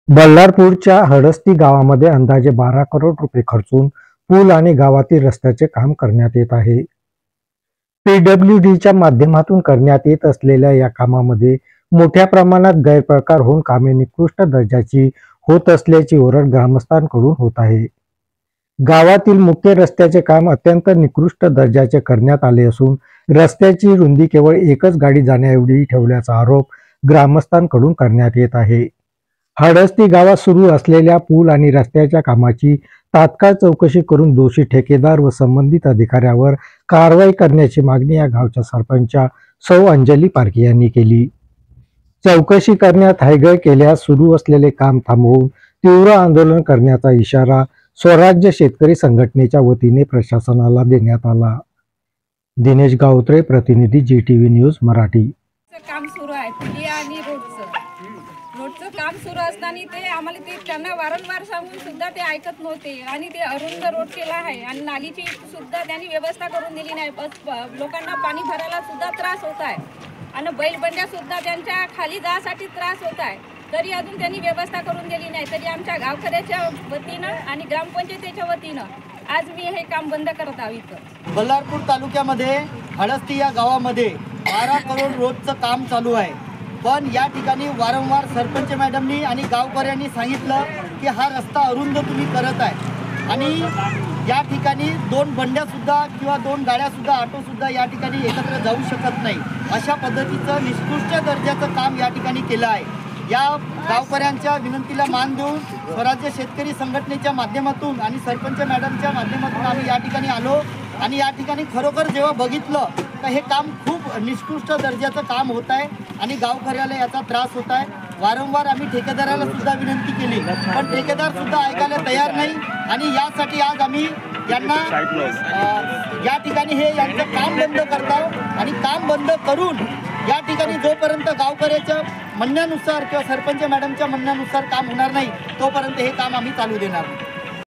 बल्लारपूरच्या हडस्ती गावामध्ये अंदाजे 12 करोड रुपये खर्चून पूल आणि गावातील रस्त्याचे काम करण्यात येत आहे. पीडब्ल्यूडीच्या माध्यमातून करण्यात येत असलेल्या या कामामध्ये मोठ्या प्रमाणात गैरप्रकार होऊन कामे निकृष्ट दर्जाची होत असल्याची ओरड ग्रामस्थांकडून होत आहे. गावातील मुख्य रस्त्याचे काम अत्यंत निकृष्ट दर्जाचे करण्यात आले असून रस्त्याची रुंदी केवळ एकच गाडी जाण्याएवढी ठेवल्याचा आरोप ग्रामस्थांकडून करण्यात येत आहे. हडस्ती गावात सुरू असलेल्या पूल आणि रस्त्याच्या कामाची तात्काळ चौकशी करून दोषी ठेकेदार व संबंधित अधिकाऱ्यावर कारवाई करण्याची मागणी या गावच्या सरपंच सौ अंजली पारखे यांनी केली. चौकशी करण्यात हयगय केल्यास सुरू असलेले काम थांबवून तीव्र आंदोलन करण्याचा इशारा स्वराज्य शेतकरी संघटनेच्या वतीने प्रशासनाला देण्यात आला. दिनेश गावत्रे, प्रतिनिधी GTV न्यूज मराठी. काम सुरू आहे पुलिया आणि रोडचं काम सुरू असताना ते आम्हाला त्यांना वारंवार सांगून सुद्धा ते ऐकत नव्हते आणि ते अरुंद रोड केला आहे आणि नालीची सुद्धा त्यांनी व्यवस्था करून दिली नाही. लोकांना पाणी भरायला सुद्धा त्रास होत आहे आणि बैलबंड्या सुद्धा त्यांच्या खाली जाण्यासाठी त्रास होत आहे. तरी अजून त्यांनी व्यवस्था करून दिली नाही. तरी आमच्या गावकऱ्याच्या वतीनं आणि ग्रामपंचायतीच्या वतीनं आज मी हे काम बंद करत आहे. इथं बल्लारपूर तालुक्यामध्ये हडस्ती या गावामध्ये 12 करोड रोडचं काम चालू आहे. पण या ठिकाणी वारंवार सरपंच मॅडमनी आणि गावकऱ्यांनी सांगितलं की हा रस्ता अरुंद तुम्ही करत आहे आणि या ठिकाणी 2 बंड्यासुद्धा किंवा 2 गाड्यासुद्धा ऑटोसुद्धा या ठिकाणी एकत्र जाऊ शकत नाही. अशा पद्धतीचं निकृष्ट दर्जाचं काम या ठिकाणी केलं आहे. या गावकऱ्यांच्या विनंतीला मान देऊन स्वराज्य शेतकरी संघटनेच्या माध्यमातून आणि सरपंच मॅडमच्या माध्यमातून आम्ही या ठिकाणी आलो आणि या ठिकाणी खरोखर जेव्हा बघितलं तर हे काम खूप निकृष्ट दर्जाचं काम होत आहे आणि गावकऱ्याला याचा त्रास होत आहे. वारंवार आम्ही ठेकेदाराला सुद्धा विनंती केली पण ठेकेदार सुद्धा ऐकायला तयार नाही आणि यासाठी आज आम्ही यांना या ठिकाणी हे यांचं काम बंद करतो आणि काम बंद करून या ठिकाणी जोपर्यंत गावकऱ्याच्या म्हणण्यानुसार किंवा सरपंच मॅडमच्या म्हणण्यानुसार काम होणार नाही तोपर्यंत हे काम आम्ही चालू देणार.